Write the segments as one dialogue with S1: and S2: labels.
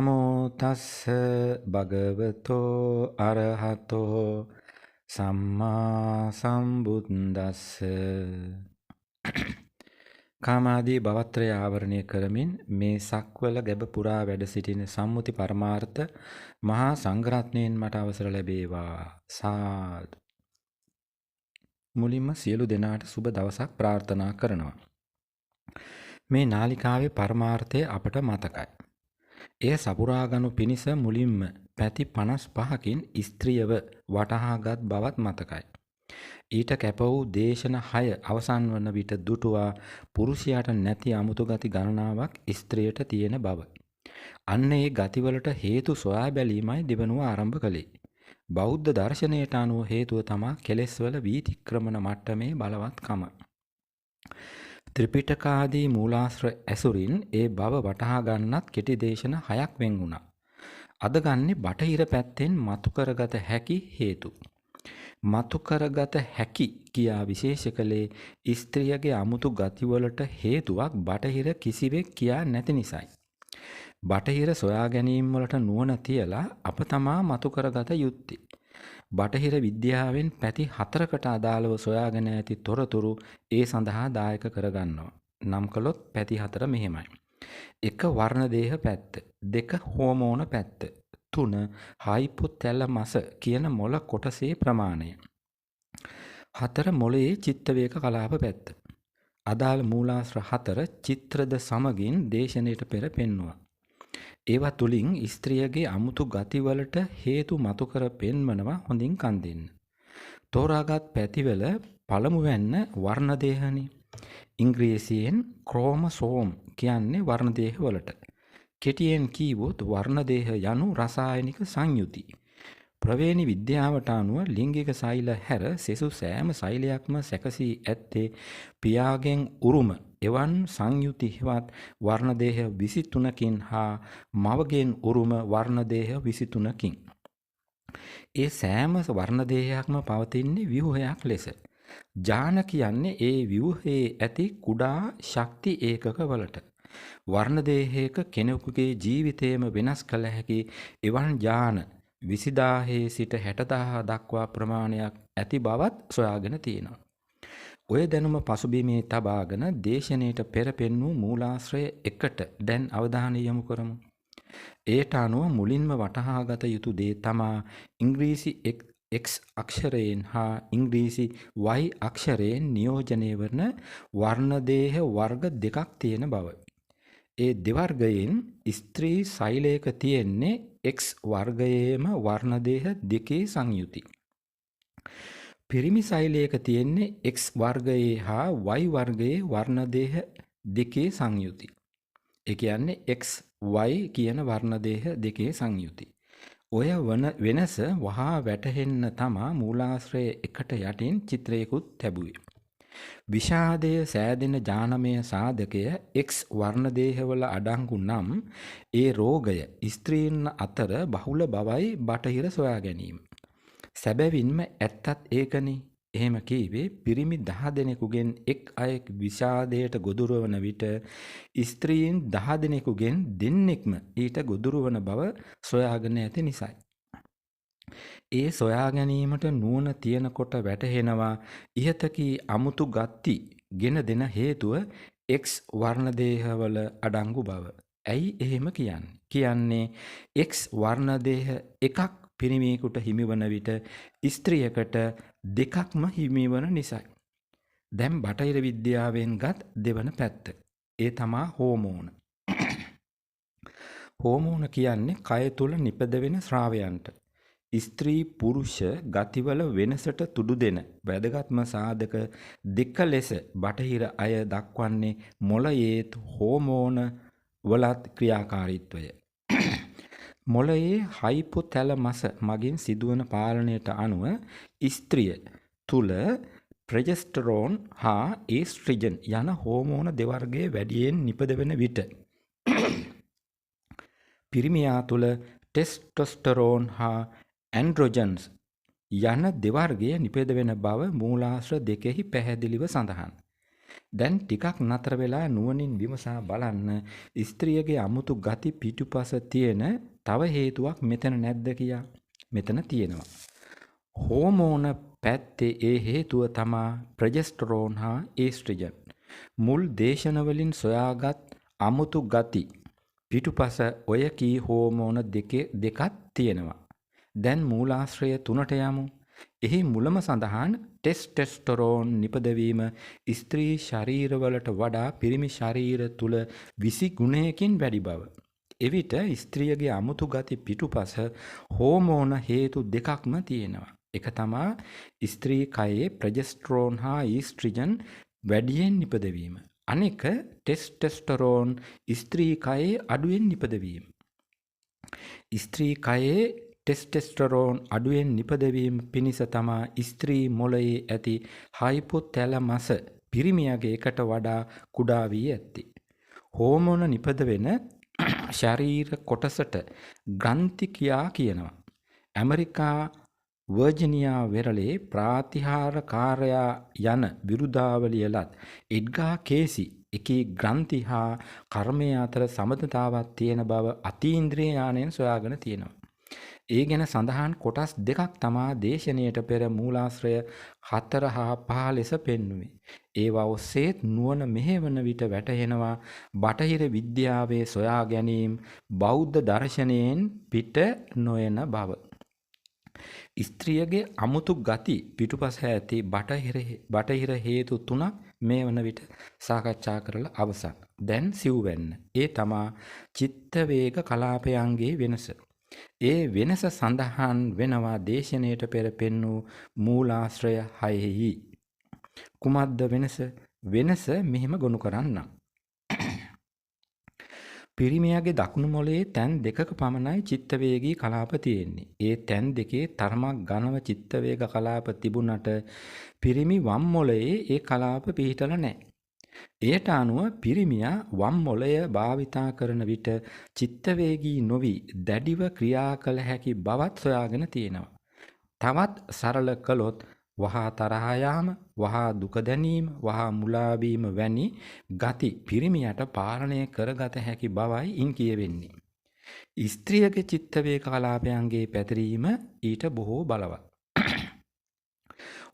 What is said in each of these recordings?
S1: නමෝ තස්ස භගවතෝ අරහතෝ සම්මා සම්බුද්දස්ස. කාමාදී භවත්‍රය ආවරණය කරමින් මේ සක්වල ගැබ පුරා වැඩ සිටින සම්මුති පරමාර්ථ මහා සංඝරත්නයෙන් මට අවසර ලැබේවා. සාදු. මුලින්ම සියලු දෙනාට සුබ දවසක් ප්‍රාර්ථනා කරනවා. මේ නාලිකාවේ පරමාර්ථය අපට මතකයි. එය සපුරාගනු පිණිස මුලින්ම පැති 55කින් ස්ත්‍රියව වටහාගත් බවත් මතකයි. ඊට කැප වූ දේශන 6 අවසන් වන විට දුටුවා පුරුෂයාට නැති අමුතු ගති ගණනාවක් ස්ත්‍රියට තියෙන බව. අන්න ඒ ගතිවලට හේතු සොයා බැලීමයි දෙවනුව ආරම්භ කළේ. බෞද්ධ දර්ශනයට අනුව හේතුව තමා කෙලෙස්වල වීතික්‍රමන මට්ටමේ බලවත්කම. ත්‍රිපිටකාදී මූලාශ්‍ර ඇසුරින් ඒ බව වටහා ගන්නත් කෙටි දේශන 6ක් වෙන් වුණා. අද ගන්නේ බටහිර පැත්තෙන් මතු කරගත හැකි හේතු. මතු කරගත හැකි කියා විශේෂ කළේ ස්ත්‍රියගේ අමුතු ගතිවලට හේතුවක් බටහිර කිසිවෙක් කියා නැති නිසායි. බටහිර සොයා ගැනීම වලට නුවණ තියලා අප තමා මතු කරගත යුත්තේ. බටහිර විද්‍යාවෙන් පැති 4කට අදාළව සොයාගෙන ඇති තොරතුරු ඒ සඳහා දායක කරගන්නවා. නම් කළොත් පැති 4 මෙහෙමයි. 1 වර්ණදේහ පැත්ත, 2 හෝමෝන පැත්ත, 3 හයිපොතැලමස කියන මොළ කොටසේ ප්‍රමාණය, 4 මොළයේ චිත්ත වේග කලාප පැත්ත. අදාළ මූලාශ්‍ර 4 චිත්‍රද සමගින් දේශනයට පෙර පෙන්වුවා. ඒවා තුලින් ස්ත්‍රියගේ අමුතු ගතිවලට හේතු මතු කර පෙන්වනවා. හොඳින් කන් දෙන්න. තෝරාගත් පැතිවල පළමුවැන්න වර්ණදේහනි. ඉංග්‍රීසියෙන් ක්‍රෝමසෝම් කියන්නේ වර්ණදේහ වලට. කෙටියෙන් කීවොත් වර්ණදේහ යනු රසායනික සංයුති. ප්‍රවේණි විද්‍යාවට අනුව ලිංගික සෛල හැර සෙසු සෑම සෛලයක්ම සැකසී ඇත්තේ පියාගෙන් උරුම එවන් සංයුති හෙවත් වර්ණදේහ 23කින් හා මවගෙන් උරුම වර්ණදේහ 23කින්. ඒ සෑම වර්ණදේහයක්ම පවතින්නේ ව්‍යුහයක් ලෙස. ජාන කියන්නේ ඒ ව්‍යුහයේ ඇති කුඩා ශක්ති ඒකක වලට. වර්ණදේහයක කෙනෙකුගේ ජීවිතයම වෙනස් කළ හැකි එවන් ජාන 20000 සිට 60000 දක්වා ප්‍රමාණයක් ඇති බවත් සොයාගෙන තියෙනවා. ඔය දැනුම පසුබිමේ තබාගෙන දේශනයට පෙර පෙන්වූ මූලාශ්‍රය 1ට දැන් අවධානය යොමු කරමු. ඒට අනුව මුලින්ම වටහාගත යුතු දේ තමා ඉංග්‍රීසි X අක්ෂරයෙන් හා ඉංග්‍රීසි Y අක්ෂරයෙන් නියෝජනය වන වර්ණදේහ වර්ග දෙකක් තියෙන බව. ඒ දෙවර්ගයෙන් ස්ත්‍රී සෛලයක තියෙන්නේ X වර්ගයේම වර්ණදේහ දෙකේ සංයුති. පිරිමි සෛලයක තියෙන්නේ X වර්ගයේ හා Y වර්ගයේ වර්ණදේහ දෙකේ සංයුති. ඒ කියන්නේ X Y කියන වර්ණදේහ දෙකේ සංයුති. ඔය වෙනස වහා වැටහෙන්න තමා මූලාශ්‍රය 1ට යටින් චිත්‍රයකුත් තැබුවේ. විෂාදය සෑදෙන ජානමය සාධකය X වර්ණදේහවල අඩංගු නම් ඒ රෝගය ස්ත්‍රීන් අතර බහුල බවයි බටහිර සොයා ගැනීම. සැබවින්ම ඇත්තත් ඒකනේ. එහෙම කීවේ පිරිමි 10 දෙනෙකුගෙන් එක් අයෙක් විෂාදයට ගොදුරු වන විට ස්ත්‍රීන් 10 දෙනෙකුගෙන් දෙන්නෙක්ම ඊට ගොදුරු වන බව සොයාගෙන ඇති නිසායි. ඒ සොයා ගැනීමට නුවණ තියනකොට වැටහෙනවා ඉහතකී අමුතු ගති ගෙන දෙන හේතුව X වර්ණදේහවල අඩංගු බව. ඇයි එහෙම කියන්නේ? කියන්නේ X වර්ණදේහ එකක් පිරිමියෙකුට හිමිවන විට ස්ත්‍රියකට දෙකක්ම හිමිවන නිසායි. දැන් බටහිර විද්‍යාවෙන් ගත් දෙවන පැත්ත. ඒ තමා හෝමෝන. හෝමෝන කියන්නේ කය තුල නිපදවෙන ස්‍රාවයන්ට. ස්ත්‍රී පුරුෂ ගතිවල වෙනසට තුඩු දෙන වැදගත්ම සාධක දෙක ලෙස බටහිර අය දක්වන්නේ මොළයේත් හෝමෝන වලත් ක්‍රියාකාරීත්වය. මොළයේ හයිපොතැලමස මගින් සිදුවන පාලනයට අනුව ස්ත්‍රිය තුල ප්‍රොජෙස්ටරෝන් හා ඒස්ට්‍රජන් යන හෝමෝන දෙවර්ගයේ වැඩියෙන් නිපදවෙන විට පිරිමියා තුල ටෙස්ටොස්ටරෝන් හා ඇන්ඩ්‍රොජන්ස් යන දෙවර්ගයේ නිපදවෙන බව මූලාශ්‍ර 2 පැහැදිලිව සඳහන්. දැන් ටිකක් නතර වෙලා නුවණින් විමසා බලන්න ස්ත්‍රියගේ අමුතු ගති පිටුපස තියෙන තව හේතුවක් මෙතන නැද්ද කියා. මෙතන තියෙනවා. හෝමෝන පැත්තේ ඒ හේතුව තමා ප්‍රොජෙස්ටරෝන් හා ඊස්ට්‍රජන්. මුල් දේශනවලින් සොයාගත් අමුතු ගති පිටුපස ඔය කී හෝමෝන දෙකක් තියෙනවා. දැන් මූලාශ්‍රය 3ට යමු. එහි මුලම සඳහන් ටෙස්ටෙස්ටරෝන් නිපදවීම ස්ත්‍රී ශරීරවලට වඩා පිරිමි ශරීර තුල 20 ගුණයකින් වැඩි බව. එවිට ස්ත්‍රියගේ අමුතු ගති පිටුපස හෝමෝන හේතු දෙකක්ම තියෙනවා. එක තමා ස්ත්‍රී කයේ ප්‍රොජෙස්ටරෝන් හා ඊස්ට්‍රජන් වැඩියෙන් නිපදවීම. අනෙක ටෙස්ටෙස්ටරෝන් ස්ත්‍රී කයේ අඩුවෙන් නිපදවීම. ස්ත්‍රී කයේ ටෙස්ටෙස්ටරෝන් අඩුවෙන් නිපදවීම පිණිස තමා ස්ත්‍රී මොළයේ ඇති හයිපොතැලමස පිරිමියාගේ එකට වඩා කුඩා වී ඇත්තේ. හෝමෝන නිපදවෙන ශරීර කොටසට ග්‍රන්ථි කියා කියනවා. ඇමරිකා වර්ජිනියා වෙරළේ ප්‍රාතිහාරකාරයා යන විරුදාවලියලත් එඩ්ගා කේසි එකී ග්‍රන්ථි හා කර්මය අතර සමතතාවක් තියෙන බව අතීන්ද්‍රිය ඥාණයෙන් සොයාගෙන තියෙනවා. ඒ ගැන සඳහන් කොටස් දෙකක් තමා දේශනයට පෙර මූලාශ්‍රය 4 හා 5 ලෙස පෙන්වුවේ. ඒවා ඔස්සේත් නුවණ මෙහෙවන විට වැටහෙනවා බටහිර විද්‍යාවේ සොයා ගැනීම බෞද්ධ දර්ශනයෙන් පිට නොයන බව. ස්ත්‍රියගේ අමුතු ගති පිටුපස ඇති බටහිර හේතු 3ක් මේ වන විට සාකච්ඡා කරලා අවසන්. දැන් සිව්වැන්න. ඒ තමා චිත්ත වේග කලාපයන්ගේ වෙනස. ඒ වෙනස සඳහන් වෙනවා දේශනයට පෙර පෙන්වූ මූලාශ්‍රය 6හි. කුමක්ද වෙනස? වෙනස මෙහිම ගොනු කරන්නම්. පිරිමියාගේ දකුණු මොළයේ තැන් දෙකක පමණයි චිත්තවේගී කලාප තියෙන්නේ. ඒ තැන් දෙකේ තරමක් ඝනව චිත්තවේග කලාප තිබුණට පිරිමි වම් මොළයේ ඒ කලාප පිහිටලා නැහැ. එයට අනුව පිරිමියා වම් මොළය භාවිතා කරන විට චිත්තවේගී නොවි දැඩිව ක්‍රියා කළ හැකි බවත් සොයාගෙන තියෙනවා. තවත් සරල කළොත් වහා තරහ යාම, වහා දුක දැනීම, වහා මුලා වීම වැනි ගති පිරිමියට පාලනය කරගත හැකි බවයි ඉන් කියවෙන්නේ. ස්ත්‍රියගේ චිත්තවේග කලාපයන්ගේ පැතිරීම ඊට බොහෝ බලවත්.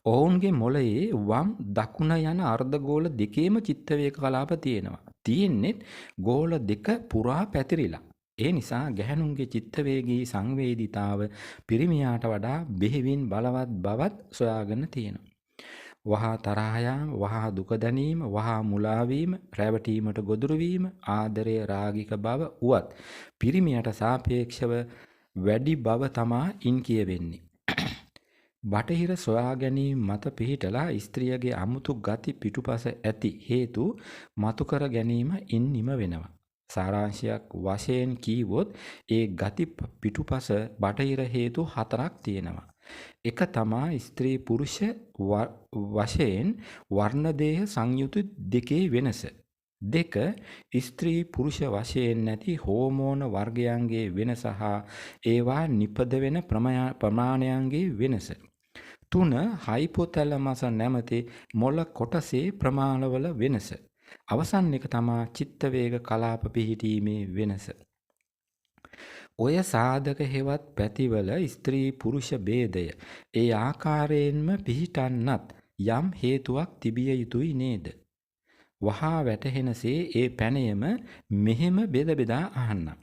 S1: ඔවුන්ගේ මොළයේ වම් දකුණ යන අර්ධගෝල දෙකේම චිත්තවේග කලාප තියෙනවා. තියෙන්නේත් ගෝල දෙක පුරා පැතිරිලා. ඒ නිසා ගැහැණුන්ගේ චිත්තවේගී සංවේදීතාව පිරිමියාට වඩා බෙහෙවින් බලවත් බවත් සොයාගෙන තියෙනවා. වහා තරහ යාම, වහා දුක දැනීම, වහා මුලා වීම, රැවටීමට ගොදුරු වීම, ආදරයේ රාගික බව උවත් පිරිමියට සාපේක්ෂව වැඩි බව තමා ඉන් කියවෙන්නේ. බටහිර සොයා ගැනීම මත පිහිටලා ස්ත්‍රියගේ අමුතු ගති පිටුපස ඇති හේතු මතු කර ගැනීම ඉන් නිම වෙනවා. සාරාංශයක් වශයෙන් කීවොත් ඒ ගති පිටුපස බටහිර හේතු 4ක් තියෙනවා. එක තමා ස්ත්‍රී පුරුෂ වශයෙන් වර්ණදේහ සංයුති දෙකේ වෙනස. 2 ස්ත්‍රී පුරුෂ වශයෙන් නැති හෝමෝන වර්ගයන්ගේ වෙනස හා ඒවා නිපදවෙන ප්‍රමාණයන්ගේ වෙනස. 3 හයිපොතැලමස නැමැති මොළ කොටසේ ප්‍රමාණවල වෙනස. අවසන් එක තමා චිත්තවේග කලාප පිහිටීමේ වෙනස. ඔය සාධක හෙවත් පැතිවල ස්ත්‍රී පුරුෂ ભેදය ඒ ආකාරයෙන්ම පිහිටන්නත් යම් හේතුවක් තිබිය යුතුයි නේද? වහා වැටහෙනසේ ඒ පැනයම මෙහෙම බෙද බෙදා අහන්නම්.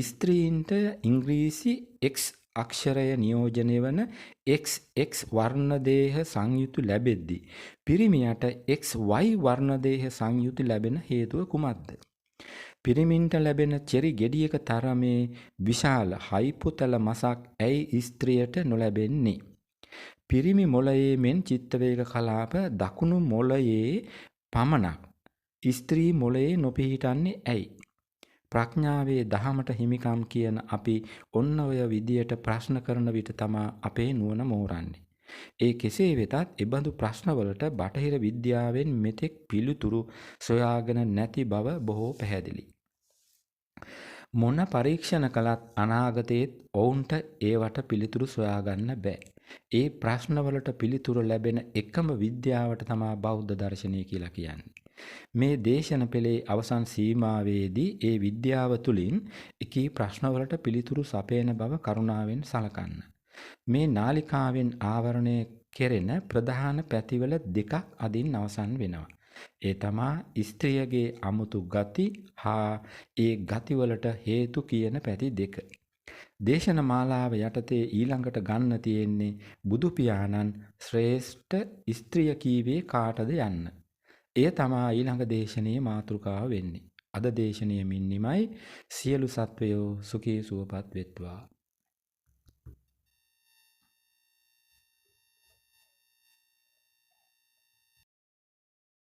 S1: ස්ත්‍රීන්ට ඉංග්‍රීසි X අක්ෂරය නියෝජනය වන XX වර්ණදේහ සංයුති ලැබෙද්දී පිරිමියට XY වර්ණදේහ සංයුති ලැබෙන හේතුව කුමක්ද? පිරිමින්ට ලැබෙන චෙරි ගෙඩියක තරමේ විශාල හයිපොතැලමසක් ඇයි ස්ත්‍රියට නොලැබෙන්නේ? පිරිමි මොළයේ මෙන් චිත්තවේග කලාප දකුණු මොළයේ පමණක් ස්ත්‍රී මොළයේ නොපිහිටන්නේ ඇයි? ප්‍රඥාවේ දහමට හිමිකම් කියන අපි ඔන්න ඔය විදියට ප්‍රශ්න කරන විට තමා අපේ නුවණ මෝරන්නේ. ඒ කෙසේ වෙතත් එබඳු ප්‍රශ්නවලට බටහිර විද්‍යාවෙන් මෙතෙක් පිළිතුරු සොයාගෙන නැති බව බොහෝ පැහැදිලි. මොන පරීක්ෂණ කළත් අනාගතයේත් ඔවුන්ට ඒවට පිළිතුරු සොයාගන්න බෑ. ඒ ප්‍රශ්නවලට පිළිතුරු ලැබෙන එකම විද්‍යාවට තමා බෞද්ධ දර්ශනය කියලා කියන්නේ. මේ දේශන පෙළේ අවසන් සීමාවේදී ඒ විද්‍යාව තුළින් එකී ප්‍රශ්නවලට පිළිතුරු සපයන බව කරුණාවෙන් සලකන්න. මේ නාලිකාවෙන් ආවරණය කෙරෙන ප්‍රධාන පැතිවල දෙකක් අදින් අවසන් වෙනවා. ඒ තමා ස්ත්‍රියගේ අමුතු ගති හා ඒ ගතිවලට හේතු කියන පැති දෙක. දේශන මාලාව යටතේ ඊළඟට ගන්න තියෙන්නේ බුදු පියාණන් ශ්‍රේෂ්ඨ ස්ත්‍රිය කීවේ කාටද යන්න. එය තමා ඊළඟ දේශනයේ මාතෘකාව වෙන්නේ. අද දේශනය මින් නිමයි. සියලු සත්වයෝ සුඛී සුවපත් වෙත්වා.